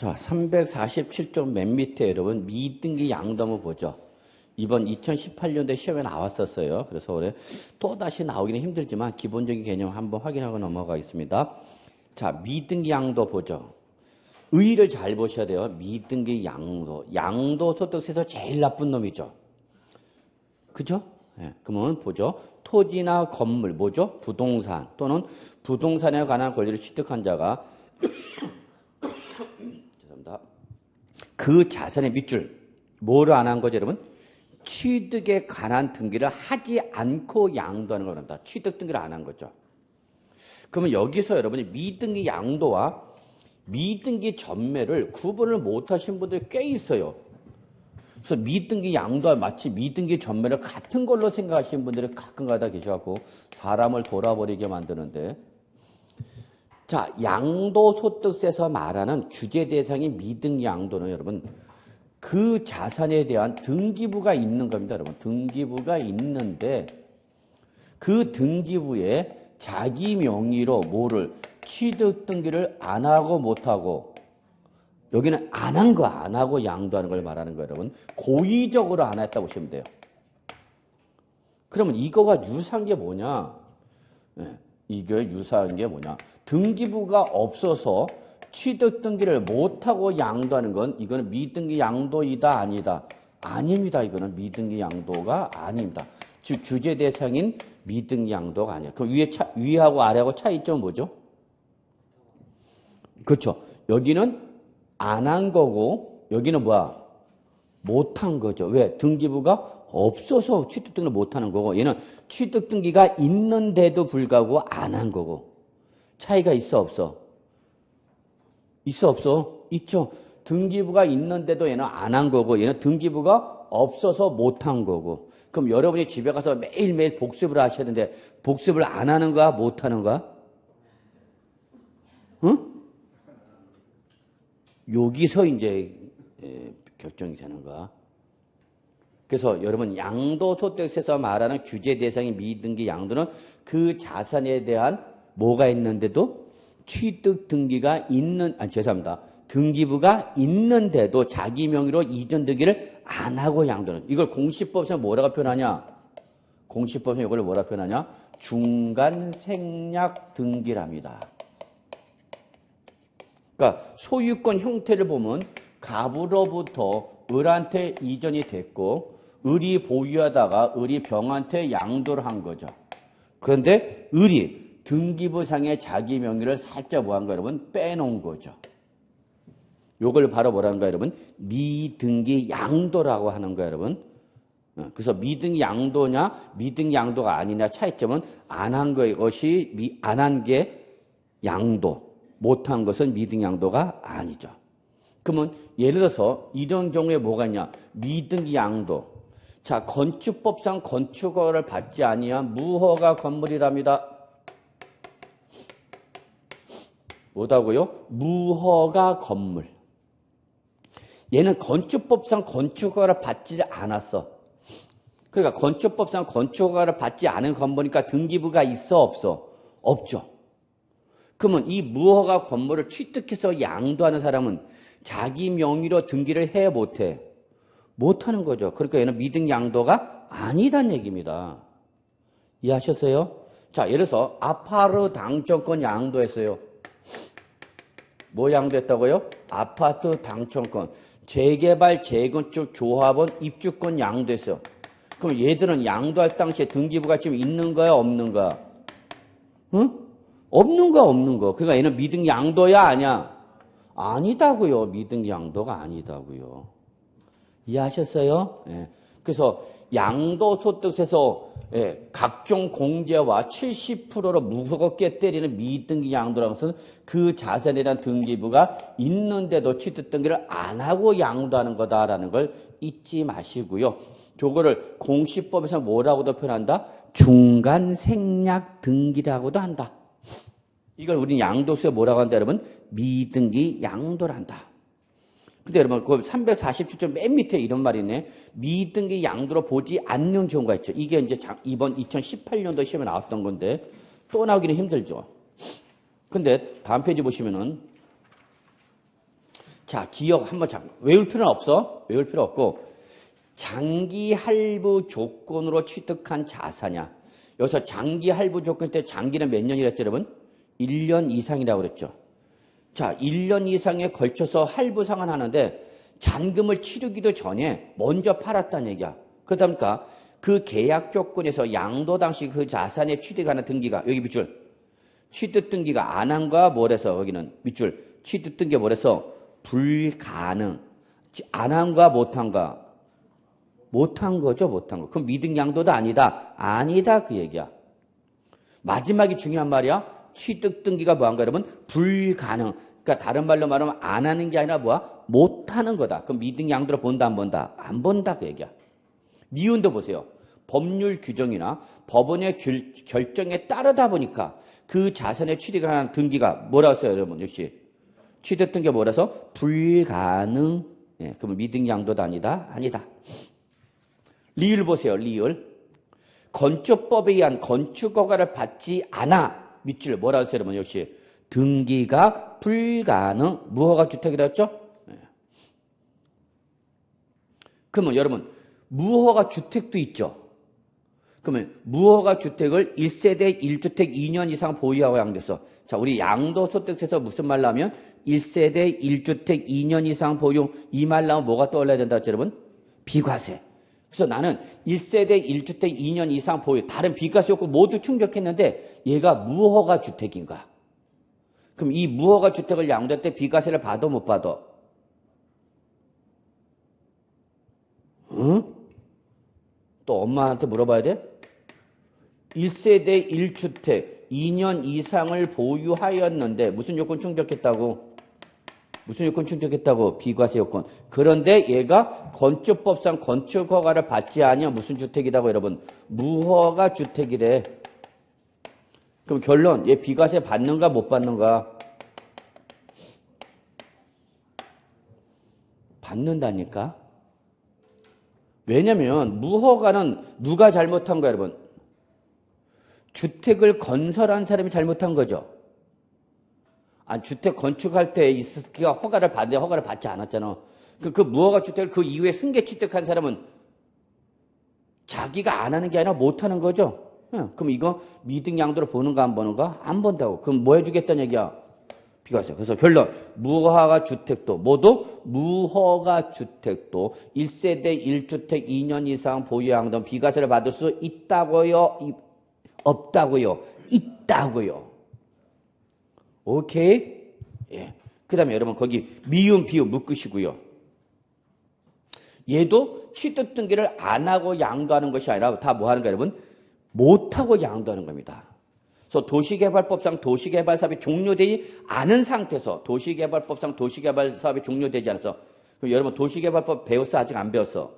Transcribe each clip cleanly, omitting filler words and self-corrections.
자, 347쪽 맨 밑에 여러분 미등기 양도 한번 보죠. 이번 2018년도에 시험에 나왔었어요. 그래서 올해 또다시 나오기는 힘들지만 기본적인 개념 한번 확인하고 넘어가겠습니다. 자, 미등기 양도 보죠. 의의를 잘 보셔야 돼요. 미등기 양도. 양도 소득세에서 제일 나쁜 놈이죠. 그죠? 네, 그러면 보죠. 토지나 건물, 뭐죠? 부동산 또는 부동산에 관한 권리를 취득한 자가 죄송합니다. 그 자산의 밑줄, 뭐를 안 한 거죠, 여러분? 취득에 관한 등기를 하지 않고 양도하는 걸 합니다. 취득 등기를 안 한 거죠. 그러면 여기서 여러분이 미등기 양도와 미등기 전매를 구분을 못 하신 분들이 꽤 있어요. 그래서 미등기 양도와 마치 미등기 전매를 같은 걸로 생각하시는 분들이 가끔가다 계셔갖고 사람을 돌아버리게 만드는데, 자, 양도소득세에서 말하는 규제 대상이 미등기 양도는 여러분 그 자산에 대한 등기부가 있는 겁니다. 여러분 등기부가 있는데 그 등기부에 자기 명의로 뭐를 취득 등기를 안 하고 못 하고, 여기는 안 한 거 안 하고 양도하는 걸 말하는 거예요. 여러분 고의적으로 안 했다고 보시면 돼요. 그러면 이거가 유사한 게 뭐냐? 네, 이게 유사한 게 뭐냐? 등기부가 없어서 취득 등기를 못하고 양도하는 건 이거는 미등기 양도이다 아니다? 아닙니다. 이거는 미등기 양도가 아닙니다. 즉 규제 대상인 미등기 양도가 아니야. 그럼 위하고 아래하고 차이점은 뭐죠? 그렇죠. 여기는 안 한 거고 여기는 뭐야? 못한 거죠. 왜? 등기부가 없어서 취득 등기를 못하는 거고 얘는 취득 등기가 있는데도 불구하고 안 한 거고. 차이가 있어 없어? 있어 없어? 있죠. 등기부가 있는데도 얘는 안 한 거고 얘는 등기부가 없어서 못한 거고. 그럼 여러분이 집에 가서 매일매일 복습을 하셔야 되는데 복습을 안 하는 거야? 못 하는 거야? 응? 여기서 이제 결정이 되는 거야. 그래서 여러분 양도소득세에서 말하는 규제 대상인 미등기 양도는 그 자산에 대한 뭐가 있는데도 취득 등기가 있는, 죄송합니다. 등기부가 있는데도 자기 명의로 이전 등기를 안 하고 양도는, 이걸 공시법에서 뭐라고 표현하냐? 공시법에서 이걸 뭐라고 표현하냐? 중간 생략 등기랍니다. 그러니까 소유권 형태를 보면 갑으로부터 을한테 이전이 됐고 을이 보유하다가 을이 병한테 양도를 한 거죠. 그런데 을이 등기부상의 자기 명의를 살짝 뭐 한 거예요, 여러분? 빼놓은 거죠. 요걸 바로 뭐라는 거예요, 여러분? 미등기 양도라고 하는 거예요, 여러분. 그래서 미등기 양도냐, 미등기 양도가 아니냐 차이점은 안 한 것이 안 한 게 양도, 못한 것은 미등기 양도가 아니죠. 그러면 예를 들어서 이런 경우에 뭐가 있냐? 미등기 양도. 자, 건축법상 건축허가를 받지 아니한 무허가 건물이랍니다. 뭐다고요? 무허가 건물. 얘는 건축법상 건축허가를 받지 않았어. 그러니까 건축법상 건축허가를 받지 않은 건물이니까 등기부가 있어 없어? 없죠. 그러면 이 무허가 건물을 취득해서 양도하는 사람은 자기 명의로 등기를 해 못해? 못하는 거죠. 그러니까 얘는 미등기 양도가 아니란 얘기입니다. 이해하셨어요? 자, 예를 들어서 아파트 당첨권 양도했어요. 뭐 양도했다고요? 아파트 당첨권. 재개발, 재건축, 조합원, 입주권 양도했어요. 그럼 얘들은 양도할 당시에 등기부가 지금 있는 거야, 없는 거야? 응? 없는 거야, 없는 거. 그러니까 얘는 미등기 양도야, 아니야? 아니다고요. 미등기 양도가 아니다고요. 이해하셨어요? 예. 그래서 양도소득세에서 각종 공제와 70%로 무겁게 때리는 미등기 양도라는 것은 그 자산에 대한 등기부가 있는데도 취득 등기를 안 하고 양도하는 거다라는 걸 잊지 마시고요. 저거를 공시법에서 뭐라고도 표현한다? 중간 생략 등기라고도 한다. 이걸 우리는 양도세에 뭐라고 한다, 여러분? 미등기 양도란다. 근데 여러분, 그 347조 맨 밑에 이런 말이 있네. 미등기 양도로 보지 않는 경우가 있죠. 이게 이제 이번 2018년도 시험에 나왔던 건데, 또 나오기는 힘들죠. 근데 다음 페이지 보시면은, 자, 기억 한번 외울 필요는 없어. 외울 필요 없고, 장기 할부 조건으로 취득한 자산이야. 여기서 장기 할부 조건 때 장기는 몇 년이랬죠, 여러분? 1년 이상이라고 그랬죠. 자, 1년 이상에 걸쳐서 할부 상환하는데 잔금을 치르기도 전에 먼저 팔았다는 얘기야. 그러다 보니까 그 계약 조건에서 양도 당시 그 자산에 취득하는 등기가, 여기 밑줄, 취득 등기가 안 한가 뭐래서, 여기는 밑줄, 취득 등기가 뭐래서 불가능. 안 한가 못한가? 못한 거죠, 못한 거. 그럼 미등 양도도 아니다. 아니다, 그 얘기야. 마지막이 중요한 말이야. 취득 등기가 뭐한가, 여러분? 불가능. 그러니까 다른 말로 말하면 안 하는 게 아니라 뭐야? 못하는 거다. 그럼 미등 양도로 본다, 안 본다? 안 본다, 그 얘기야. 미운도 보세요. 법률 규정이나 법원의 결정에 따르다 보니까 그 자산에 취득하는 등기가 뭐라고 써요, 여러분? 역시 취득 등기가 뭐라서? 불가능. 예, 그러면 미등 양도도 아니다? 아니다. 리을 보세요. 리을. 건축법에 의한 건축허가를 받지 않아. 밑줄 뭐라고 써요, 여러분? 역시 등기가 불가능. 무허가 주택이라고 했죠? 네. 그러면 여러분 무허가 주택도 있죠. 그러면 무허가 주택을 1세대 1주택 2년 이상 보유하고 양도했어. 자, 우리 양도소득세에서 무슨 말 나오면 1세대 1주택 2년 이상 보유, 이 말 나오면 뭐가 떠올라야 된다 했죠, 여러분? 비과세. 그래서 나는 1세대 1주택 2년 이상 보유, 다른 비과세 없고 모두 충족했는데 얘가 무허가 주택인가? 그럼 이 무허가 주택을 양도할 때 비과세를 받아 못 받아? 응? 또 엄마한테 물어봐야 돼? 1세대 1주택 2년 이상을 보유하였는데 무슨 요건 충족했다고? 무슨 요건 충족했다고? 비과세 요건. 그런데 얘가 건축법상 건축허가를 받지 않으며 무슨 주택이라고, 여러분? 무허가 주택이래. 그럼 결론, 얘 비과세 받는가 못 받는가? 받는다니까? 왜냐면 무허가는 누가 잘못한 거야, 여러분? 주택을 건설한 사람이 잘못한 거죠. 주택 건축할 때 이스키가 허가를 받는데 허가를 받지 않았잖아. 그 무허가 주택을 그 이후에 승계 취득한 사람은 자기가 안 하는 게 아니라 못 하는 거죠. 그럼 이거 미등 양도로 보는가 안 보는가? 안 본다고. 그럼 뭐 해주겠다는 얘기야? 비과세. 그래서 결론, 무허가 주택도 모두 무허가 주택도 1세대 1주택 2년 이상 보유하던 비과세를 받을 수 있다고요? 없다고요? 있다고요. 오케이? 예. 그 다음에 여러분 거기 미음, 비음 묶으시고요. 얘도 취득 등기를 안 하고 양도하는 것이 아니라 다 뭐 하는 거예요, 여러분? 못하고 양도하는 겁니다. 그래서 도시개발법상 도시개발사업이 종료되지 않은 상태에서 도시개발법상 도시개발사업이 종료되지 않아서 그럼 여러분 도시개발법 배웠어? 아직 안 배웠어?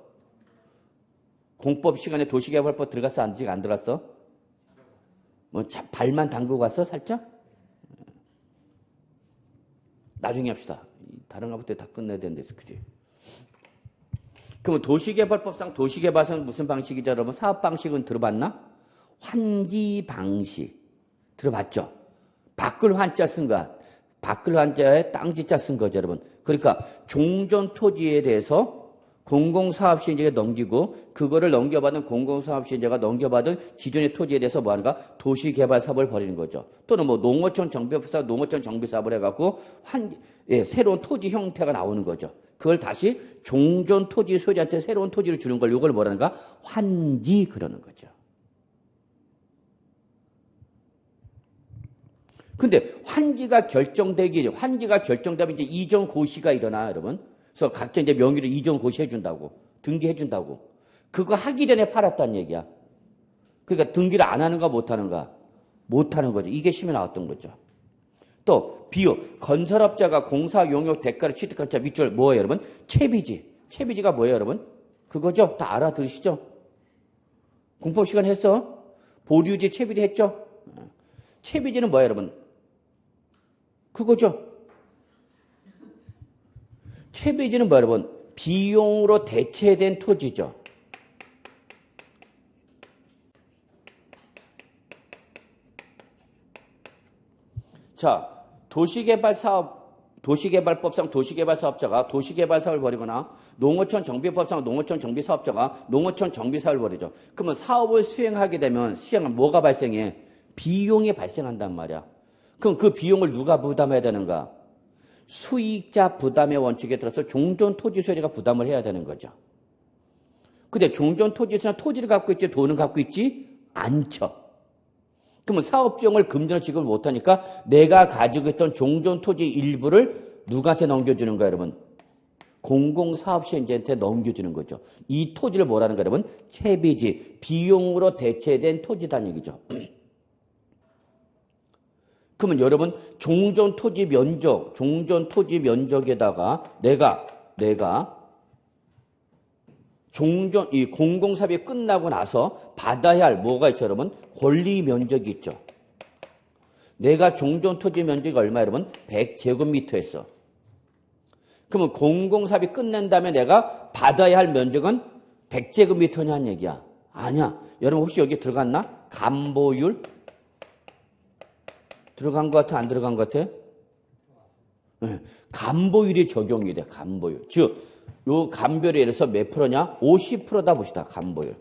공법 시간에 도시개발법 들어갔어? 아직 안 들어갔어? 뭐 발만 담그고 갔어? 살짝? 나중에 합시다. 다른 거 볼 때 다 끝내야 되는데, 그지? 그러면 도시개발법상 도시개발은 무슨 방식이죠, 여러분? 사업 방식은 들어봤나? 환지 방식. 들어봤죠? 밖을 환자 쓴 거. 밖을 환자에 땅지자 쓴 거죠, 여러분. 그러니까 종전 토지에 대해서 공공사업시행자가 넘기고 그거를 넘겨받은 공공사업시행자가 넘겨받은 기존의 토지에 대해서 뭐 하는가? 도시개발 사업을 벌이는 거죠. 또는 뭐 농어촌 정비사업, 농어촌 정비사업을 해갖고 새로운 토지 형태가 나오는 거죠. 그걸 다시 종전 토지 소유자한테 새로운 토지를 주는 걸 이걸 뭐라는가? 환지 그러는 거죠. 근데 환지가 결정되면 이제 이전 고시가 일어나, 여러분. 그래서 각자 이제 명의를 이전 고시해준다고. 등기해준다고. 그거 하기 전에 팔았다는 얘기야. 그러니까 등기를 안 하는가 못하는가? 못하는 거죠. 이게 시험에 나왔던 거죠. 또 비유. 건설업자가 공사 용역 대가를 취득한 자 밑줄 뭐예요, 여러분? 채비지. 채비지가 뭐예요, 여러분? 그거죠? 다 알아들으시죠? 공법 시간 했어? 보류지 채비지 했죠? 채비지는 뭐예요, 여러분? 그거죠? 채비지는 뭐예요, 여러분? 비용으로 대체된 토지죠. 자, 도시개발 사업 도시개발법상 도시개발사업자가 도시개발사업을 벌이거나 농어촌 정비법상 농어촌 정비사업자가 농어촌 정비사업을 벌이죠. 그러면 사업을 수행하게 되면 시행은 뭐가 발생해? 비용이 발생한단 말이야. 그럼 그 비용을 누가 부담해야 되는가? 수익자 부담의 원칙에 따라서 종전토지소유자가 부담을 해야 되는 거죠. 근데 종전토지소유자는 토지를 갖고 있지 돈을 갖고 있지 않죠. 그러면 사업비용을 금전으로 지급을 못하니까 내가 가지고 있던 종전토지 일부를 누구한테 넘겨주는 거야, 여러분? 공공사업시행자한테 넘겨주는 거죠. 이 토지를 뭐라는 거야, 여러분? 채비지, 비용으로 대체된 토지다는 얘기죠. 그러면 여러분 종전토지 면적에다가 내가 이 공공사업이 끝나고 나서 받아야 할 뭐가 있죠, 여러분? 권리 면적이 있죠. 내가 종전토지 면적이 얼마, 여러분? 100제곱미터였어. 그러면 공공사업이 끝낸 다음에 내가 받아야 할 면적은 100제곱미터냐는 얘기야. 아니야. 여러분 혹시 여기 들어갔나? 감보율? 들어간 것 같아? 안 들어간 것 같아? 네. 감보율이 적용이 돼. 감보율. 즉, 요 감별에 의해서 몇 프로냐? 50%다 봅시다. 감보율.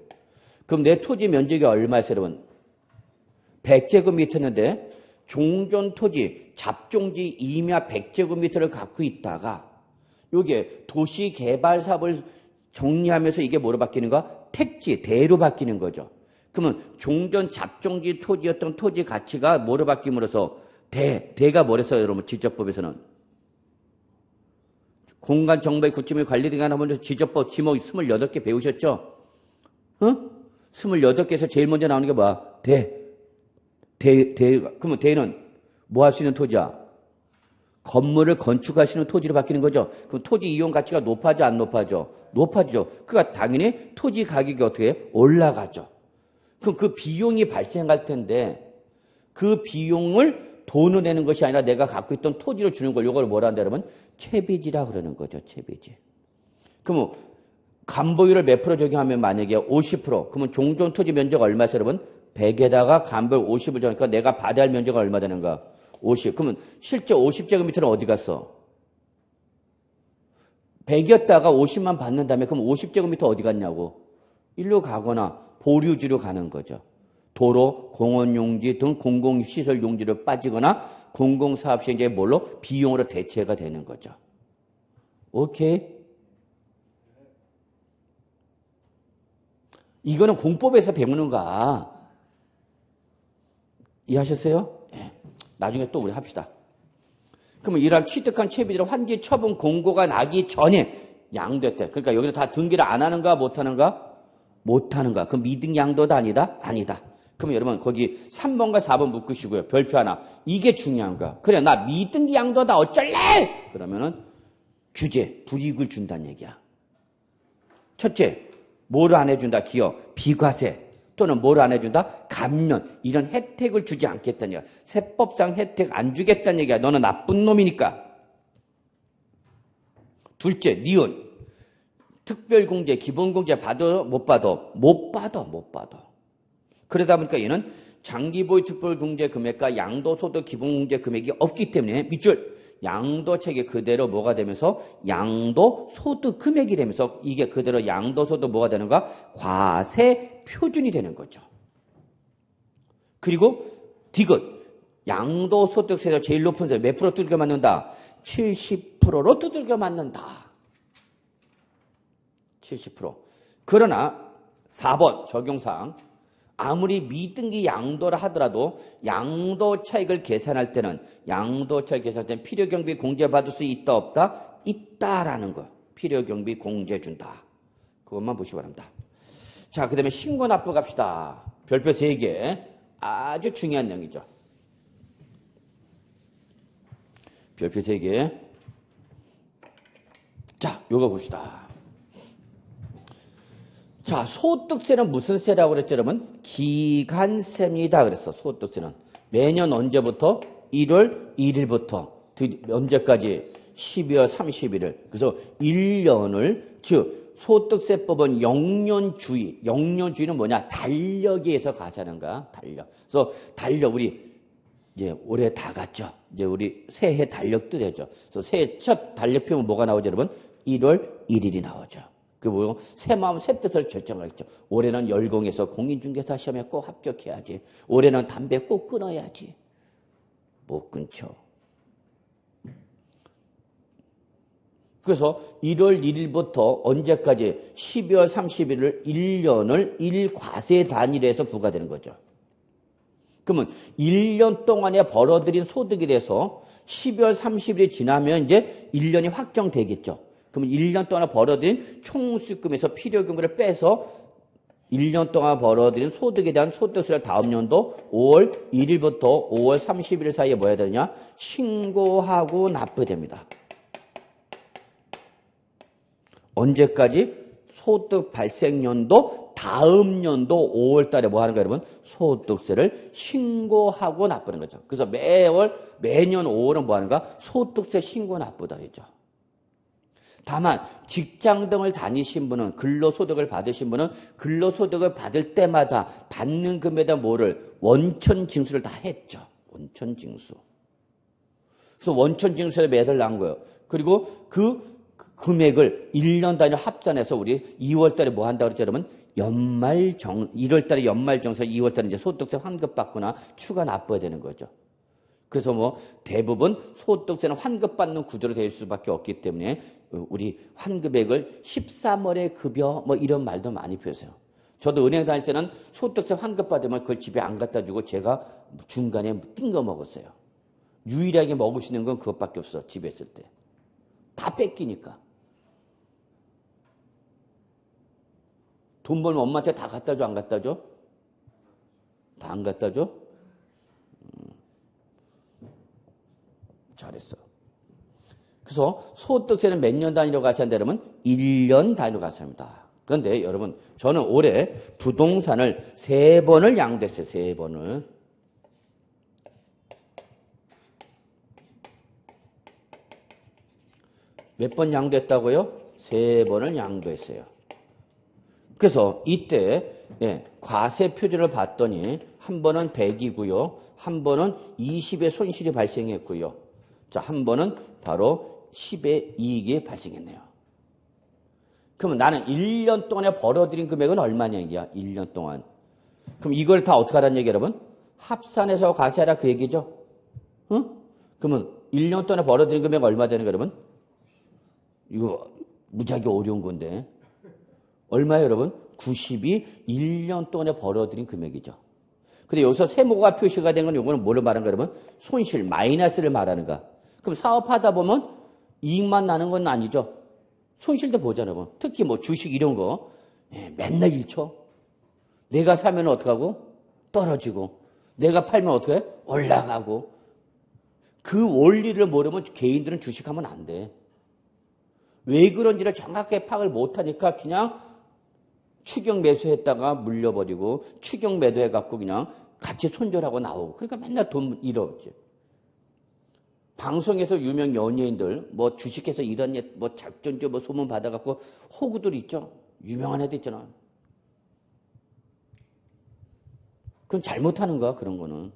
그럼 내 토지 면적이 얼마였어요, 여러분? 100제곱미터인데 종전토지 잡종지 임야 100제곱미터를 갖고 있다가 요게 도시개발사업을 정리하면서 이게 뭐로 바뀌는가? 택지, 대로 바뀌는 거죠. 그러면 종전 잡종지 토지였던 토지 가치가 뭐로 바뀜으로써 대가 뭐랬어요, 여러분? 지적법에서는. 공간정보의 구침의 관리등에 하면서 지적법 지목 28개 배우셨죠? 28개에서 제일 먼저 나오는 게 뭐야? 그러면 대는 뭐 할 수 있는 토지야? 건물을 건축할 수 있는 토지로 바뀌는 거죠. 그럼 토지 이용 가치가 높아져, 안 높아져? 높아지죠. 그러니까 당연히 토지 가격이 어떻게 올라가죠. 그럼 그 비용이 발생할 텐데 그 비용을 돈을 내는 것이 아니라 내가 갖고 있던 토지를 주는 걸 이걸 뭐라 한다, 여러분? 채비지라 그러는 거죠. 채비지. 그러면 감보율을 몇 프로 적용하면 만약에 50%. 그러면 종전토지 면적 얼마였어요, 여러분? 100에다가 감보율 50을 적으니까 내가 받아야 할 면적은 얼마 되는가? 50. 그러면 실제 50제곱미터는 어디 갔어? 100이었다가 50만 받는 다음에 그럼 50제곱미터 어디 갔냐고? 일로 가거나 보류지로 가는 거죠. 도로, 공원용지 등 공공시설 용지로 빠지거나 공공사업시행자의 뭘로? 비용으로 대체가 되는 거죠. 오케이? 이거는 공법에서 배우는 거야. 이해하셨어요? 네. 나중에 또 우리 합시다. 그러면 이러한 취득한 채비들은 환지 처분 공고가 나기 전에 양도했대. 그러니까 여기는 다 등기를 안 하는가 못하는가? 못하는가. 그럼 미등 양도다 아니다? 아니다. 그러면 여러분 거기 3번과 4번 묶으시고요. 별표 하나. 이게 중요한 거야. 그래 나 미등기 양도다 어쩔래? 그러면은 규제, 불이익을 준다는 얘기야. 첫째, 뭐를 안 해준다? 기업, 비과세 또는 뭐를 안 해준다? 감면, 이런 혜택을 주지 않겠다는 얘기야. 세법상 혜택 안 주겠다는 얘기야. 너는 나쁜 놈이니까. 둘째, 니은. 특별공제, 기본공제 받아? 못 받아? 못 받아. 그러다 보니까 얘는 장기보유 특별공제 금액과 양도소득 기본공제 금액이 없기 때문에 밑줄 양도책이 그대로 뭐가 되면서 양도소득 금액이 되면서 이게 그대로 양도소득 뭐가 되는가? 과세 표준이 되는 거죠. 그리고 디귿 양도소득세에서 제일 높은 세 몇 프로 두들겨 맞는다? 70%로 두들겨 맞는다. 70%. 그러나 4번 적용사항 아무리 미등기 양도를 하더라도 양도 차익을 계산할 때는 필요경비 공제받을 수 있다 없다? 있다라는 거. 필요경비 공제 준다. 그것만 보시기 바랍니다. 자, 그 다음에 신고납부 갑시다. 별표 3개. 아주 중요한 내용이죠. 별표 3개. 자, 요거 봅시다. 자, 소득세는 무슨 세라고 그랬죠, 여러분? 기간세입니다. 그랬어, 소득세는. 매년 언제부터? 1월 1일부터. 언제까지? 12월 31일. 그래서 1년을, 즉, 소득세법은 영년주의. 영년주의는 뭐냐? 달력에서 가사는 거야, 달력. 그래서 달력, 우리 이제 올해 다 갔죠. 이제 우리 새해 달력도 되죠. 그래서 새해 첫 달력표면 뭐가 나오죠, 여러분? 1월 1일이 나오죠. 그 뭐고 새 마음 새 뜻을 결정하겠죠. 올해는 열공해서 공인중개사 시험에 꼭 합격해야지. 올해는 담배 꼭 끊어야지. 못 끊죠. 그래서 1월 1일부터 언제까지 12월 31일 1년을 1과세 단위로 부과되는 거죠. 그러면 1년 동안에 벌어들인 소득이 돼서 12월 30일이 지나면 이제 1년이 확정되겠죠. 그러면 1년 동안 벌어들인 총수익금에서 필요금을 빼서 1년 동안 벌어들인 소득에 대한 소득세를 다음 연도 5월 1일부터 5월 30일 사이에 뭐 해야 되느냐? 신고하고 납부해야 됩니다. 언제까지? 소득 발생연도 다음 연도 5월 달에 뭐 하는 거예요, 여러분? 소득세를 신고하고 납부하는 거죠. 그래서 매년 5월은 뭐 하는가? 소득세 신고 납부다 그랬죠. 다만 직장 등을 다니신 분은 근로소득을 받으신 분은 근로소득을 받을 때마다 받는 금액에다 뭐를 원천징수를 다 했죠. 원천징수. 그래서 원천징수에 매달 난 거예요. 그리고 그 금액을 1년 단위로 합산해서 우리 2월 달에 뭐 한다고 그랬죠, 여러분? 1월 달에 연말정산, 2월 달에 이제 소득세 환급받거나 추가 납부해야 되는 거죠. 그래서 뭐 대부분 소득세는 환급받는 구조로 될 수밖에 없기 때문에 우리 환급액을 13월에 급여 뭐 이런 말도 많이 표현해요. 저도 은행 다닐 때는 소득세 환급받으면 그걸 집에 안 갖다 주고 제가 중간에 띵거 먹었어요. 유일하게 먹을 수 있는 건 그것밖에 없어, 집에 있을 때. 다 뺏기니까. 돈 벌면 엄마한테 다 갖다 줘, 안 갖다 줘? 다 안 갖다 줘? 잘했어. 그래서 소득세는 몇 년 단위로 가세한다 그러면 1년 단위로 가세합니다. 그런데 여러분, 저는 올해 부동산을 3번을 양도했어요. 3번을. 몇 번 양도했다고요? 3번을 양도했어요. 그래서 이때 과세 표준을 봤더니 한 번은 100이고요. 한 번은 20의 손실이 발생했고요. 자, 한 번은 바로 10의 이익이 발생했네요. 그러면 나는 1년 동안에 벌어들인 금액은 얼마냐 얘기야? 1년 동안. 그럼 이걸 다 어떻게 하라는 얘기 여러분? 합산해서 과세하라 그 얘기죠? 응? 그러면 1년 동안에 벌어들인 금액은 얼마 되는 거야, 여러분? 이거 무지하게 어려운 건데. 얼마예요, 여러분? 90이 1년 동안에 벌어들인 금액이죠. 근데 여기서 세모가 표시가 된 건 이거는 뭐를 말하는 거야, 여러분? 손실, 마이너스를 말하는가? 그럼 사업하다 보면 이익만 나는 건 아니죠. 손실도 보잖아요. 여러분. 특히 뭐 주식 이런 거 맨날 잃죠. 내가 사면 어떡하고? 떨어지고. 내가 팔면 어떻게 해? 올라가고. 그 원리를 모르면 개인들은 주식하면 안 돼. 왜 그런지를 정확하게 파악을 못하니까 그냥 추격 매수했다가 물려버리고 추격 매도해갖고 그냥 같이 손절하고 나오고. 그러니까 맨날 돈 잃어버리죠. 방송에서 유명 연예인들 뭐 주식해서 이런 뭐 작전주 뭐 소문 받아갖고 호구들 있죠. 유명한 애들 있잖아. 그건 잘못하는 거야, 그런 거는.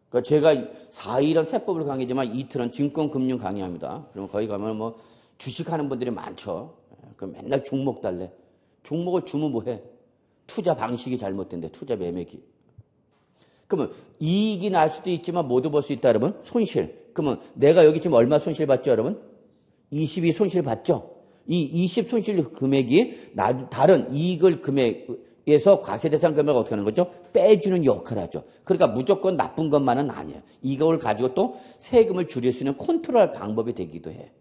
그러니까 제가 4일은 세법을 강의지만 이틀은 증권금융 강의합니다. 그러면 거기 가면 뭐 주식하는 분들이 많죠. 그럼 맨날 종목 달래. 종목을 주면 뭐해? 투자 방식이 잘못된대. 투자 매매기. 그러면 이익이 날 수도 있지만 모두 볼 수 있다, 여러분? 손실. 그러면 내가 여기 지금 얼마 손실 봤죠, 여러분? 22 손실 봤죠? 이 20 손실 금액이 다른 이익을 금액에서 과세대상 금액을 어떻게 하는 거죠? 빼주는 역할을 하죠. 그러니까 무조건 나쁜 것만은 아니에요. 이걸 가지고 또 세금을 줄일 수 있는 컨트롤 방법이 되기도 해.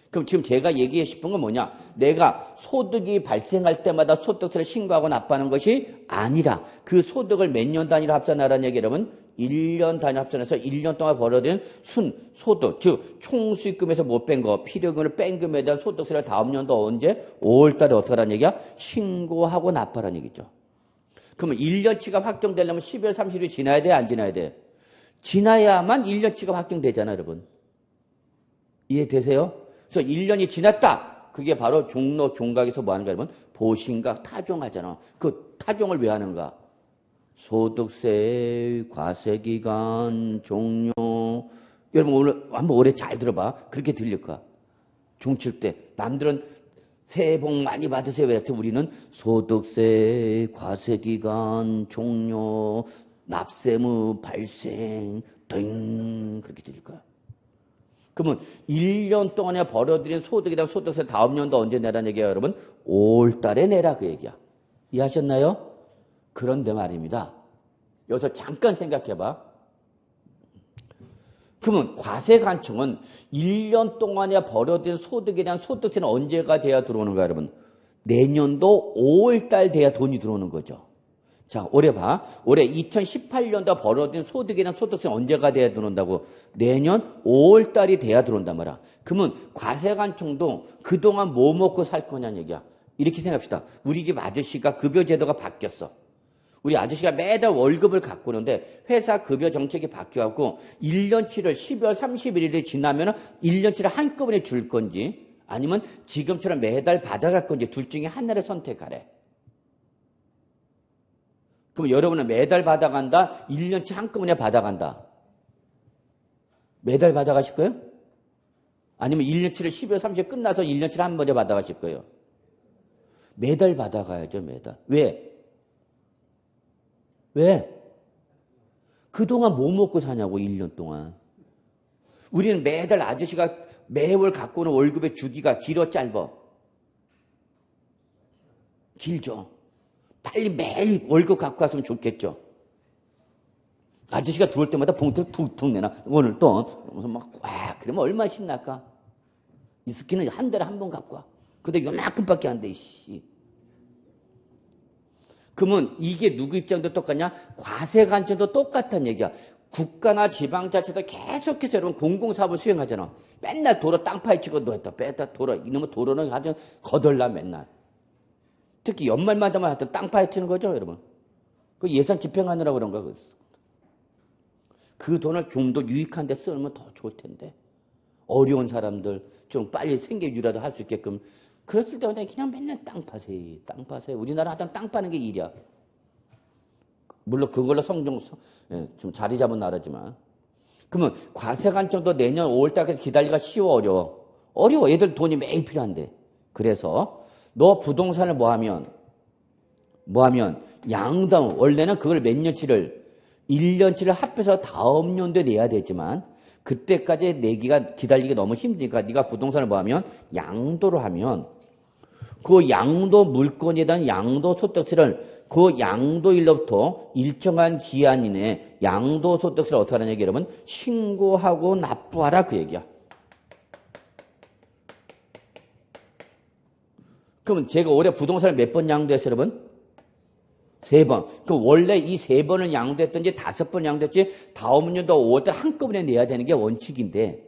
그럼 지금 제가 얘기하고 싶은 건 뭐냐? 내가 소득이 발생할 때마다 소득세를 신고하고 납부하는 것이 아니라 그 소득을 몇 년 단위로 합산하라는 얘기 여러분? 1년 단위로 합산해서 1년 동안 벌어들인 순소득, 즉 총수익금에서 못 뺀 거, 필요금을 뺀 금에 대한 소득세를 다음 연도 언제? 5월 달에 어떻게 하라는 얘기야? 신고하고 납부하라는 얘기죠. 그러면 1년치가 확정되려면 12월 30일이 지나야 돼? 안 지나야 돼? 지나야만 1년치가 확정되잖아, 여러분. 이해되세요? 그래서 1년이 지났다. 그게 바로 종로 종각에서 뭐 하는가 하면 보신각 타종하잖아. 그 타종을 왜 하는가? 소득세 과세기간 종료. 여러분 오늘 한번 올해 잘 들어봐. 그렇게 들릴 거야. 중칠 때 남들은 새해 복 많이 받으세요. 왜? 우리는 소득세 과세기간 종료 납세무 발생 등 그렇게 들릴 거야. 그러면 1년 동안에 벌어들인 소득이랑 소득세 다음 연도 언제 내라는 얘기야, 여러분? 5월 달에 내라 그 얘기야. 이해하셨나요? 그런데 말입니다. 여기서 잠깐 생각해봐. 그러면 과세관청은 1년 동안에 벌어들인 소득에 대한 소득세는 언제가 돼야 들어오는 거야, 여러분? 내년도 5월 달 돼야 돈이 들어오는 거죠. 자, 올해 봐. 올해 2018년도 벌어들인 소득에 대한 소득세는 언제가 돼야 들어온다고? 내년 5월 달이 돼야 들어온단 말이야. 그러면 과세관청도 그동안 뭐 먹고 살 거냐는 얘기야. 이렇게 생각합시다. 우리 집 아저씨가 급여 제도가 바뀌었어. 우리 아저씨가 매달 월급을 갖고 오는데 회사 급여 정책이 바뀌어갖고 1년치를 12월 31일이 지나면 1년치를 한꺼번에 줄 건지 아니면 지금처럼 매달 받아갈 건지 둘 중에 하나를 선택하래. 그럼 여러분은 매달 받아간다? 1년치 한꺼번에 받아간다? 매달 받아가실 거예요? 아니면 1년치를 12월 30일 끝나서 1년치를 한 번에 받아가실 거예요? 매달 받아가야죠, 매달. 왜? 왜? 그동안 뭐 먹고 사냐고, 1년 동안. 우리는 매달 아저씨가 매월 갖고 오는 월급의 주기가 길어, 짧아? 길죠. 빨리 매일 월급 갖고 왔으면 좋겠죠. 아저씨가 들어올 때마다 봉투를 툭툭 내놔. 오늘 또. 와, 그러면 얼마나 신날까? 이 스키는 한 달에 한 번 갖고 와. 근데 요만큼밖에 안 돼, 씨. 그러면 이게 누구 입장도 똑같냐? 과세관청도 똑같다는 얘기야. 국가나 지방자치도 계속해서 여러분 공공사업을 수행하잖아. 맨날 도로 땅 파헤치고 넣었다 뺐다 도로. 이놈의 도로는 아주 거덜나 맨날. 특히 연말마다 하여튼 땅 파헤치는 거죠, 여러분. 그 예산 집행하느라고 그런 거야. 그 돈을 좀 더 유익한 데 쓰면 더 좋을 텐데. 어려운 사람들 좀 빨리 생계유지라도 할 수 있게끔. 그랬을 때 그냥 맨날 땅 파세요, 땅 파세요. 우리나라 하여튼 땅 파는 게 일이야. 물론 그걸로 좀 자리 잡은 나라지만. 그러면 과세관청도 내년 5월 달까지 기다리기가 쉬워, 어려워? 어려워. 애들 돈이 매일 필요한데. 그래서 너 부동산을 뭐 하면 양도하면 원래는 그걸 몇 년치를 1년치를 합해서 다음 연도에 내야 되지만 그때까지 내기가 기다리기 너무 힘드니까 네가 부동산을 뭐 하면 양도를 하면 그 양도 물건에 대한 양도소득세를 그 양도일로부터 일정한 기한 이내에 양도소득세를 어떻게 하는 얘기 여러분? 신고하고 납부하라 그 얘기야. 그러면 제가 올해 부동산을 몇 번 양도했어요, 여러분? 3번. 그럼 원래 이 3번을 양도했든지 5번 양도했지 다음 년도 5월달 한꺼번에 내야 되는 게 원칙인데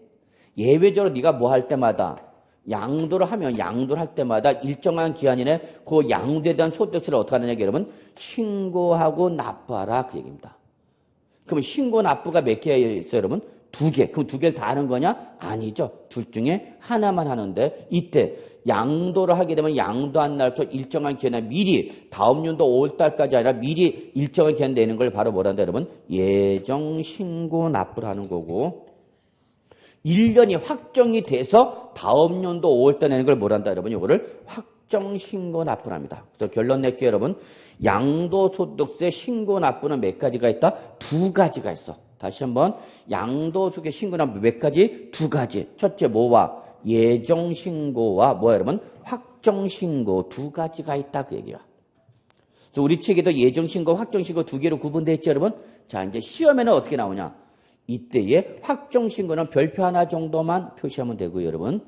예외적으로 네가 뭐 할 때마다 양도를 할 때마다 일정한 기한 이내에 그 양도에 대한 소득세를 어떻게 하느냐, 여러분? 신고하고 납부하라 그 얘기입니다. 그럼 신고 납부가 몇 개가 있어요, 여러분? 2개. 그럼 2개를 다 하는 거냐? 아니죠. 둘 중에 하나만 하는데 이때 양도를 하게 되면 양도한 날부터 일정한 기한에 미리 다음 연도 5월 달까지 아니라 미리 일정한 기한 내는 걸 바로 뭐란다, 여러분? 예정 신고 납부를 하는 거고 1년이 확정이 돼서 다음 연도 5월 달 내는 걸 뭐란다, 여러분? 이거를 확정 신고 납부를 합니다. 그래서 결론 낼게요, 여러분. 양도소득세 신고 납부는 몇 가지가 있다? 2가지가 있어. 다시 한번 양도소득세 신고납부 몇 가지? 2가지. 첫째 뭐와? 예정신고와 뭐야 여러분? 확정신고 2가지가 있다 그 얘기야. 그래서 우리 책에도 예정신고, 확정신고 2개로 구분되어 있죠 여러분? 자 이제 시험에는 어떻게 나오냐? 이때에 확정신고는 별표 하나 정도만 표시하면 되고요 여러분.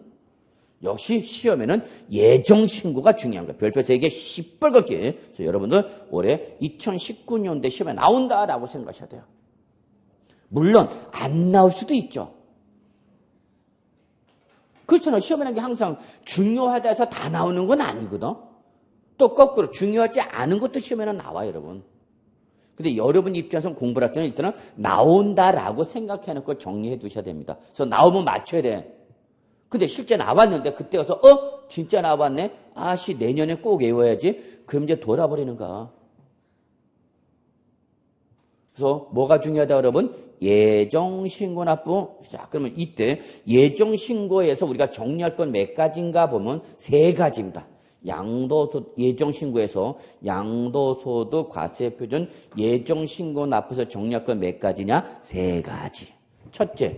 역시 시험에는 예정신고가 중요한 거예요. 별표 3개 시뻘겋게. 그래서 여러분들 올해 2019년대 시험에 나온다라고 생각하셔야 돼요. 물론 안 나올 수도 있죠. 그렇잖아요. 시험이라는 게 항상 중요하다 해서 다 나오는 건 아니거든. 또 거꾸로 중요하지 않은 것도 시험에는 나와요, 여러분. 근데 여러분 입장에서 공부를 할 때는 일단은 나온다라고 생각해놓고 정리해 두셔야 됩니다. 그래서 나오면 맞춰야 돼. 근데 실제 나왔는데 그때 가서 진짜 나왔네? 아씨 내년에 꼭 외워야지. 그럼 이제 돌아버리는 거야. 그래서 뭐가 중요하다 여러분? 예정신고 납부. 자, 그러면 이때 예정신고에서 우리가 정리할 건 몇 가지인가 보면 세 가지입니다. 양도소득 예정신고에서 양도소득 과세표준 예정신고 납부에서 정리할 건 몇 가지냐? 세 가지. 첫째,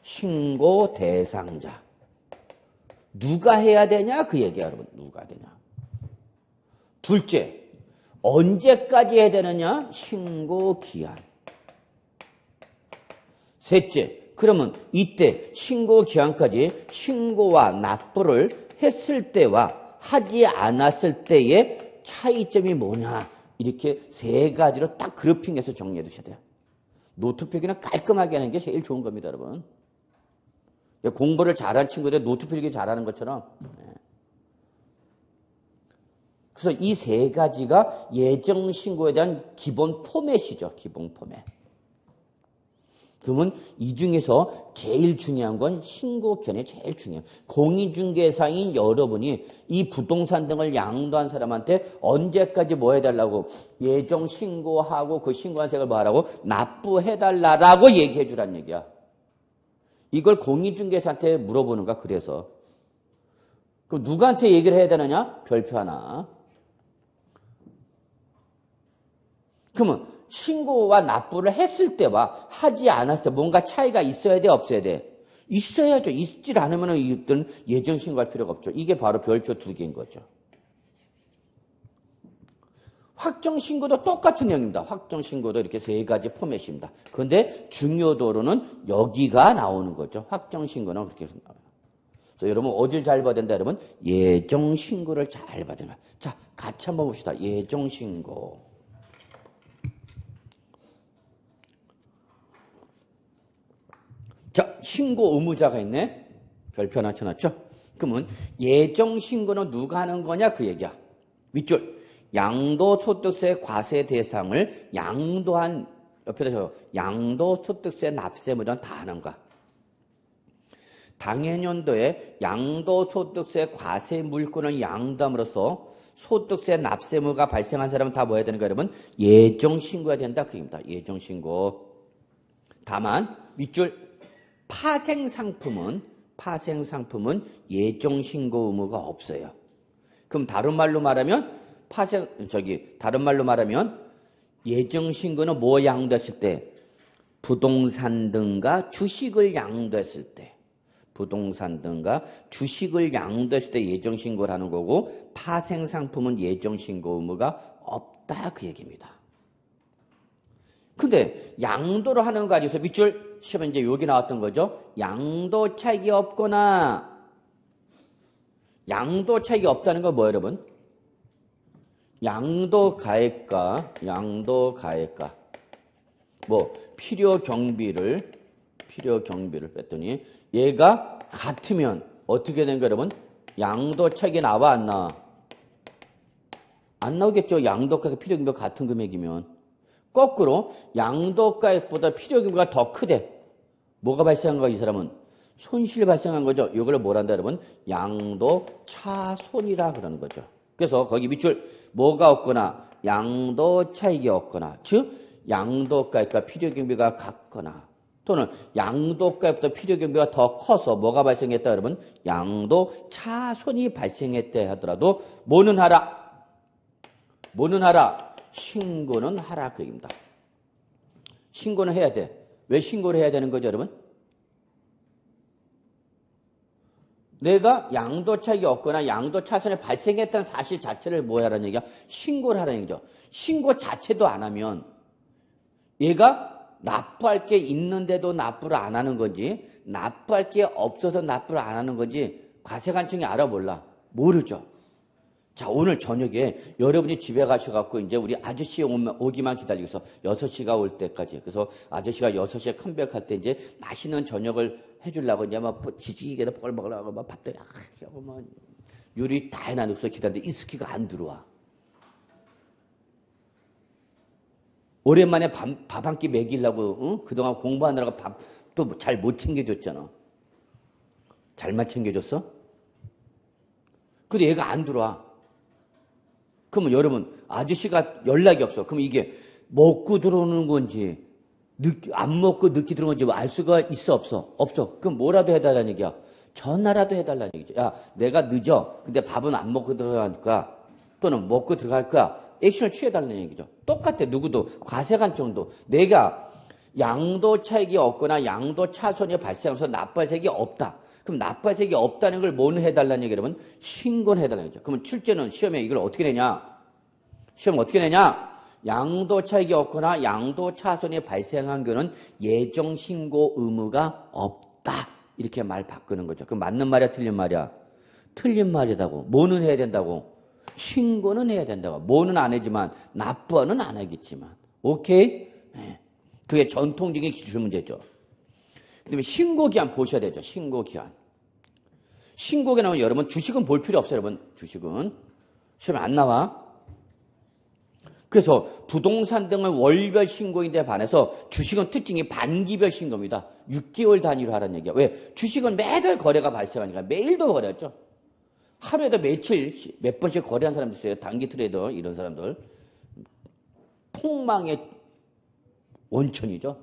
신고 대상자. 누가 해야 되냐? 그 얘기야 여러분. 누가 되냐. 둘째, 언제까지 해야 되느냐? 신고 기한. 셋째, 그러면 이때 신고 기한까지 신고와 납부를 했을 때와 하지 않았을 때의 차이점이 뭐냐? 이렇게 세 가지로 딱 그룹핑해서 정리해 두셔야 돼요. 노트 필기는 깔끔하게 하는 게 제일 좋은 겁니다, 여러분. 공부를 잘하는 친구들 노트 필기 잘하는 것처럼. 그래서 이 세 가지가 예정신고에 대한 기본 포맷이죠. 기본 포맷. 그러면 이 중에서 제일 중요한 건 신고기한이 제일 중요해요. 공인중개사인 여러분이 이 부동산 등을 양도한 사람한테 언제까지 뭐 해달라고? 예정신고하고 그 신고한 세액을 뭐 하라고? 납부해달라고 얘기해 주란 얘기야. 이걸 공인중개사한테 물어보는 거야. 그래서. 그럼 누구한테 얘기를 해야 되느냐? 별표 하나. 그러면 신고와 납부를 했을 때와 하지 않았을 때 뭔가 차이가 있어야 돼? 없어야 돼? 있어야죠. 있질 않으면 이것들은 예정신고할 필요가 없죠. 이게 바로 별표 두 개인 거죠. 확정신고도 똑같은 내용입니다. 확정신고도 이렇게 세 가지 포맷입니다. 그런데 중요도로는 여기가 나오는 거죠. 확정신고는 그렇게 나와요. 그래서 여러분 어딜 잘 봐야 된다 여러분? 예정신고를 잘 봐야 된다. 자, 같이 한번 봅시다. 예정신고. 자, 신고 의무자가 있네. 별표 하나 쳐놨죠? 그러면 예정신고는 누가 하는 거냐? 그 얘기야. 윗줄. 양도소득세 과세 대상을 양도한, 옆에다 적어. 양도소득세 납세무자는 다 하는 거야. 당해년도에 양도소득세 과세 물권을 양도함으로써 소득세 납세무가 발생한 사람은 다 뭐 해야 되는 거야, 여러분? 예정신고해야 된다. 그 얘기입니다. 예정신고. 다만, 윗줄. 파생상품은 예정신고 의무가 없어요. 그럼 다른 말로 말하면 예정신고는 뭐 양도했을 때? 부동산 등과 주식을 양도했을 때. 예정신고를 하는 거고, 파생상품은 예정신고 의무가 없다. 그 얘기입니다. 근데 양도를 하는 거 아니어서 밑줄 시험에 이제 여기 나왔던 거죠. 양도 차익이 없거나 양도 차익이 없다는 건 뭐예요, 여러분? 양도 가액과 뭐 필요 경비를 뺐더니 얘가 같으면 어떻게 된 거예요, 여러분? 양도 차익이 나와 안 나와? 안 나오겠죠. 양도 가액 필요 경비가 같은 금액이면. 거꾸로 양도가액보다 필요금액이 더 크대. 뭐가 발생한 거야, 이 사람은? 손실이 발생한 거죠. 이걸 뭐란다, 여러분? 양도차손이라 그러는 거죠. 그래서 거기 밑줄 뭐가 없거나 양도차익이 없거나, 즉 양도가액과 필요경비가 같거나, 또는 양도가액보다 필요경비가 더 커서 뭐가 발생했다, 여러분? 양도차손이 발생했다 하더라도 뭐는 하라? 신고는 하라 그 얘기입니다. 신고는 해야 돼. 왜 신고를 해야 되는 거죠, 여러분? 내가 양도차익이 없거나 양도차손이 발생했다는 사실 자체를 뭐 하라는 얘기야? 신고를 하라는 얘기죠. 신고 자체도 안 하면 얘가 납부할 게 있는데도 납부를 안 하는 건지, 납부할 게 없어서 납부를 안 하는 건지 과세관청이 알아 몰라? 모르죠. 자, 오늘 저녁에 여러분이 집에 가셔갖고 이제 우리 아저씨 오기만 기다리고 있어. 6시가 올 때까지. 그래서 아저씨가 6시에 컴백할 때 이제 맛있는 저녁을 해주려고 이제 막 지지개도 뽀글뽀글하고 막 밥도 하고 막 요리 다 해놔놓고서 기다리는데 이스키가 안 들어와. 오랜만에 밥 한 끼 먹이려고, 응? 그동안 공부하느라고 밥도 잘 못 챙겨줬잖아. 잘만 챙겨줬어? 근데 얘가 안 들어와. 그러면 여러분, 아저씨가 연락이 없어. 그럼 이게 먹고 들어오는 건지 안 먹고 늦게 들어온 건지 알 수가 있어 없어? 없어. 그럼 뭐라도 해달라는 얘기야. 전화라도 해달라는 얘기죠. 야, 내가 늦어. 근데 밥은 안 먹고 들어가니까 또는 먹고 들어갈 거야. 액션을 취해달라는 얘기죠. 똑같아. 누구도 과세관 정도. 내가 양도 차익이 없거나 양도 차손이 발생하면서 납부세액이 없다. 그럼 납부세액이 없다는 걸 뭐는 해달라는 얘기 여러분? 신고는 해달라는 얘기죠. 그러면 출제는 시험에 이걸 어떻게 내냐? 시험 어떻게 내냐? 양도 차익이 없거나 양도 차손이 발생한 경우는 예정 신고 의무가 없다. 이렇게 말 바꾸는 거죠. 그럼 맞는 말이야, 틀린 말이야? 틀린 말이다고. 뭐는 해야 된다고? 신고는 해야 된다고. 뭐는 안 하지만 납부는 안 하겠지만. 오케이? 네. 그게 전통적인 기출 문제죠. 그다음에 신고기한 보셔야 되죠. 신고기한. 신고기한 나오면 여러분 주식은 볼 필요 없어요. 여러분 주식은. 시험에 안 나와. 그래서 부동산 등은 월별 신고인데 반해서 주식은 특징이 반기별 신고입니다. 6개월 단위로 하라는 얘기야. 왜? 주식은 매달 거래가 발생하니까 매일도 거래했죠. 하루에도 며칠 몇 번씩 거래한 사람도 있어요. 단기 트레이더 이런 사람들. 폭망의 원천이죠.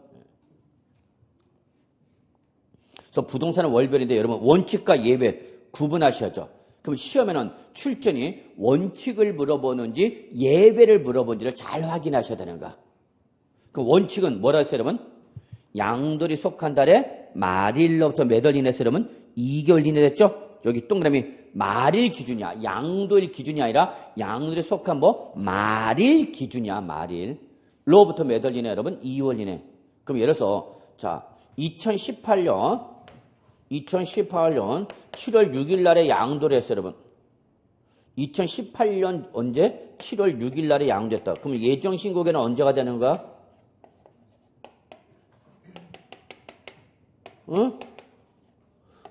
그래서 부동산은 월별인데 여러분 원칙과 예외 구분하셔야죠. 그럼 시험에는 출전이 원칙을 물어보는지 예외를 물어보는지를 잘 확인하셔야 되는 거야. 그 원칙은 뭐라 했어요, 여러분? 양돌이 속한 달에 말일로부터 몇 월 이내에서 여러분 2개월 이내 됐죠? 여기 동그라미 말일 기준이야. 양도일 기준이 아니라 양돌이 속한 뭐 말일 기준이야. 말일로부터 몇 월 이내 여러분 2월 이내. 그럼 예를 들어서 자 2018년 7월 6일 날에 양도를 했어요, 여러분. 2018년 언제? 7월 6일 날에 양도했다. 그럼 예정 신고기는 언제가 되는 거야? 응?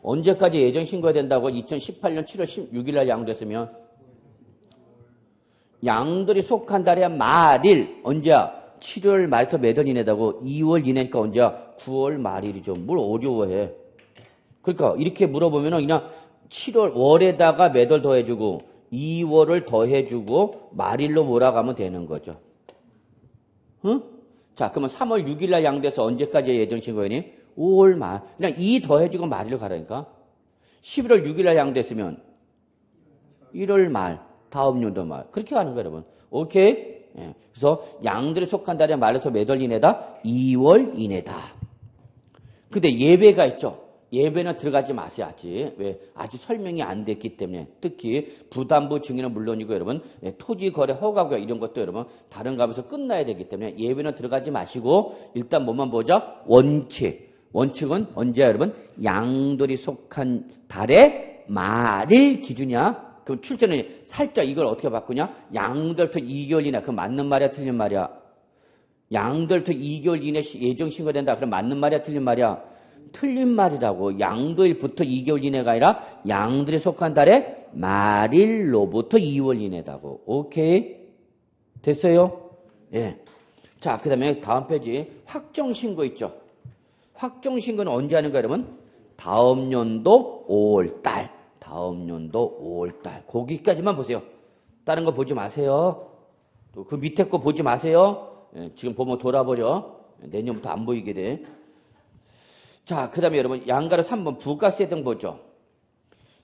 언제까지 예정 신고가 된다고? 2018년 7월 6일 날 양도했으면 양들이 속한 달에 말일 언제야? 7월 말부터 몇 월 이내다고? 2월 이내니까 언제야? 9월 말일이죠. 뭘 어려워해. 그러니까 이렇게 물어보면은 그냥 7월 월에다가 몇 월 더해주고 2월을 더해주고 말일로 몰아가면 되는 거죠. 응? 자, 그러면 3월 6일 날 양도해서 언제까지 예정신고였니? 5월 말. 그냥 2 더해주고 말일로 가라니까. 11월 6일 날 양도했으면 1월 말, 다음 연도 말. 그렇게 가는 거예요, 여러분. 오케이? 예. 그래서 양들이 속한 달에 말로서 몇 월 이내다? 2월 이내다. 근데 예외가 있죠. 예배는 들어가지 마세요, 아직. 왜? 아직 설명이 안 됐기 때문에. 특히 부담부 증인은 물론이고 여러분 토지 거래 허가고요. 이런 것도 여러분 다른 값에서 끝나야 되기 때문에 예배는 들어가지 마시고 일단 뭐만 보자? 원칙. 원칙은 언제야, 여러분? 양돌이 속한 달에 말일 기준이야. 그럼 출제는 살짝 이걸 어떻게 바꾸냐? 양돌부터 2개월 이내. 그럼 맞는 말이야, 틀린 말이야? 양돌부터 2개월 이내 예정 신고된다. 그럼 맞는 말이야, 틀린 말이야? 틀린 말이라고. 양도일부터 2개월 이내가 아니라 양들이 속한 달에 말일로부터 2월 이내다고. 오케이? 됐어요? 예. 자, 그 다음에 다음 페이지 확정신고 있죠. 확정신고는 언제 하는 거예요, 여러분? 다음 연도 5월달. 다음 연도 5월달. 거기까지만 보세요. 다른 거 보지 마세요. 또 그 밑에 거 보지 마세요. 예, 지금 보면 돌아버려. 내년부터 안 보이게 돼. 자, 그 다음에 여러분 양가로 3번 부가세 등 보죠.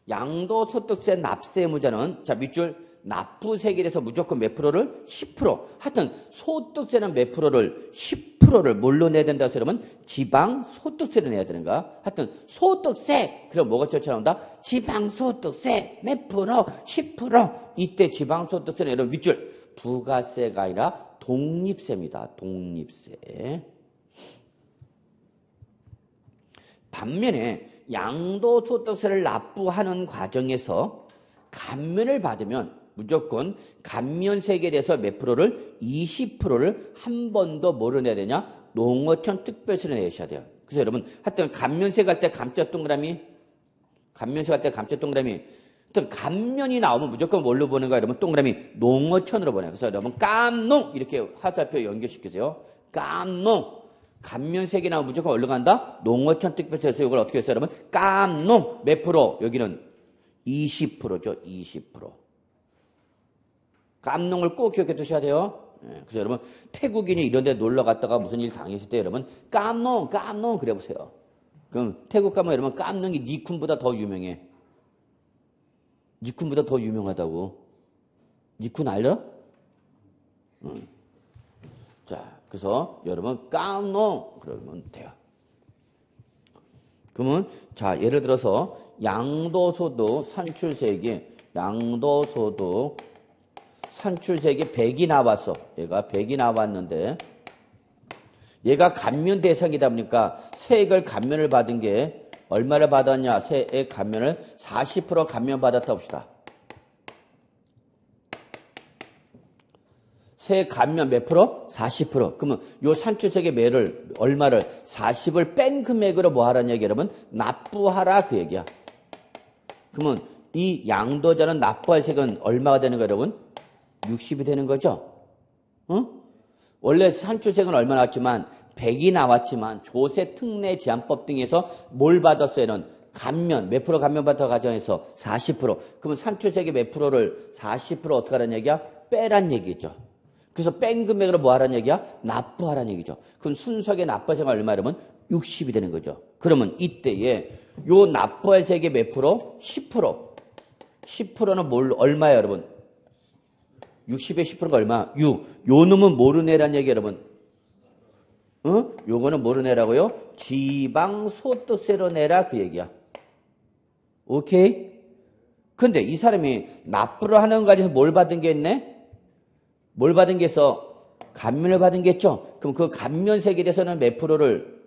양도소득세 납세 의무자는 자 밑줄 납부세액에 대해서 무조건 몇 프로를? 10%. 하여튼 소득세는 몇 프로를? 10%를 뭘로 내야 된다고 해서 여러분 지방소득세를 내야 되는가? 하여튼 소득세. 그럼 뭐가 쫓아나온다? 지방소득세 몇 프로? 10%. 이때 지방소득세는 여러분 밑줄 부가세가 아니라 독립세입니다. 독립세. 반면에 양도소득세를 납부하는 과정에서 감면을 받으면 무조건 감면세액에 대해서 몇 프로를? 20%를 한 번 더 뭐로 내야 되냐? 농어촌 특별세를 내셔야 돼요. 그래서 여러분 하여튼 감면세 갈 때 감자 동그라미 감면세 갈 때 감자 동그라미 하여튼 감면이 나오면 무조건 뭘로 보는 거야? 여러분 동그라미 농어촌으로 보내요. 그래서 여러분 깜농 이렇게 화살표 연결시키세요. 깜농 감면세액이 나오면 무조건 어디로 간다? 농어촌 특별세에서 이걸 어떻게 했어요, 여러분? 깜농 몇 프로? 여기는 20%죠. 20%. 깜농을 꼭 기억해 두셔야 돼요. 그래서 여러분 태국인이 이런 데 놀러 갔다가 무슨 일 당했을 때 여러분 깜농 그래 보세요. 그럼 태국 가면 여러분 깜농이 니쿤보다 더 유명해. 니쿤보다 더 유명하다고. 니쿤 알아? 자, 그래서 여러분 깜농 그러면 돼요. 그러면 자, 예를 들어서 양도소득 산출세액이 100이 나왔어. 얘가 100이 나왔는데 얘가 감면 대상이다 보니까 세액을 감면을 받은 게 얼마를 받았냐? 세액 감면을 40% 감면 받았다 봅시다. 세액 감면 몇 프로? 40%. 그러면 요 산출세액의 매를 얼마를 40을 뺀 금액으로 뭐 하라는 얘기 여러분? 납부하라 그 얘기야. 그러면 이 양도자는 납부할 세액은 얼마가 되는 거예요, 여러분? 60이 되는 거죠? 원래 산출세액은 얼마 나왔지만 100이 나왔지만 조세 특례 제한법 등에서 뭘 받았어요? 얘는 감면, 몇 프로 감면받아 가정해서 40%. 그러면 산출세액의 몇 프로를 40% 어떻게 하라는 얘기야? 빼란 얘기죠. 그래서 뺀 금액으로 뭐 하라는 얘기야? 납부하라는 얘기죠. 그럼 순수하게 납부할 세액은 얼마 이러면 60이 되는 거죠. 그러면 이때에 요 납부할 세액의 몇 프로? 10%. 10%는 얼마야, 여러분? 60의 10%가 얼마? 6. 요 놈은 뭐로 내라는 얘기, 여러분? 요거는 뭐로 내라고요? 지방소득세로 내라 그 얘기야. 오케이? 근데 이 사람이 납부를 하는 거 가지고 뭘 받은 게 있네? 뭘 받은 게 있어? 감면을 받은 게 있죠? 그럼 그 감면세액에 대해서는 몇 프로를?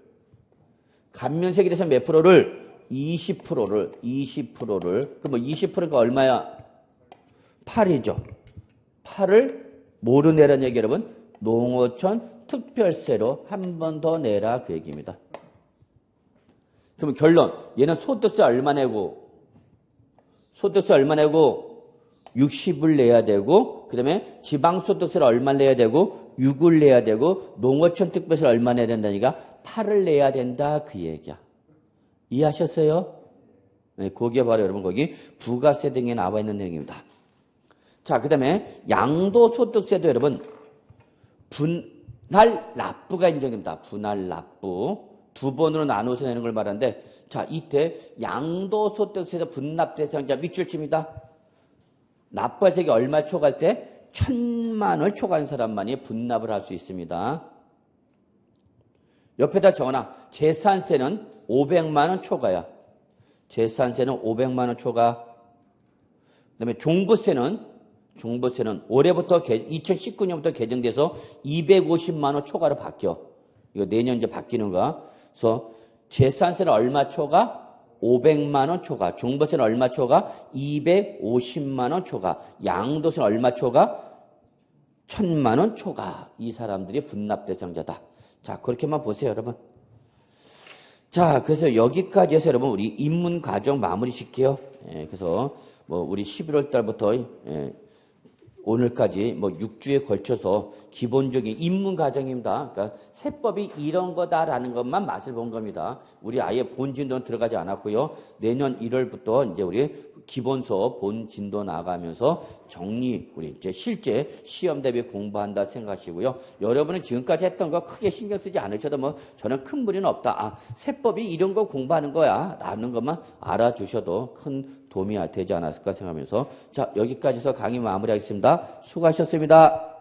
감면세액에 대해서는 몇 프로를? 20%를. 그럼 20%가 얼마야? 8이죠. 8을 뭐로 내라는 얘기 여러분? 농어촌 특별세로 한 번 더 내라 그 얘기입니다. 그럼 결론. 얘는 소득세 얼마 내고? 60을 내야 되고, 그 다음에 지방소득세를 얼마 내야 되고, 6을 내야 되고, 농어촌 특별세를 얼마 내야 된다니까? 8을 내야 된다 그 얘기야. 이해하셨어요? 네, 거기에 바로 여러분 거기 부가세 등에 나와 있는 내용입니다. 자, 그 다음에 양도소득세도 여러분 분할 납부가 인정됩니다. 분할 납부. 두 번으로 나눠서 내는 걸 말하는데, 자, 이때 양도소득세에서 분납 대상자 밑줄칩니다. 납부할 세액이 얼마 초과할 때? 1000만 원을 초과하는 사람만이 분납을 할 수 있습니다. 옆에다 적어놔. 재산세는 500만 원 초과야. 재산세는 500만 원 초과. 그다음에 종부세는 올해부터 2019년부터 개정돼서 250만 원 초과로 바뀌어. 이거 내년 이제 바뀌는 거야. 그래서 재산세는 얼마 초과? 500만 원 초과. 종부세는 얼마 초과? 250만 원 초과. 양도세는 얼마 초과? 1000만 원 초과. 이 사람들이 분납 대상자다. 자, 그렇게만 보세요, 여러분. 자, 그래서 여기까지 해서 여러분 우리 입문 과정 마무리 시킬게요. 그래서 뭐 우리 11월 달부터 오늘까지 뭐 6주에 걸쳐서 기본적인 입문 과정입니다. 그러니까 세법이 이런 거다라는 것만 맛을 본 겁니다. 우리 아예 본 진도는 들어가지 않았고요. 내년 1월부터 이제 우리 기본서 본 진도 나가면서 정리, 우리 이제 실제 시험 대비 공부한다 생각하시고요. 여러분은 지금까지 했던 거 크게 신경 쓰지 않으셔도 뭐 저는 큰 무리는 없다. 아, 세법이 이런 거 공부하는 거야 라는 것만 알아주셔도 큰 도움이 되지 않았을까 생각하면서, 자, 여기까지 해서 강의 마무리하겠습니다. 수고하셨습니다.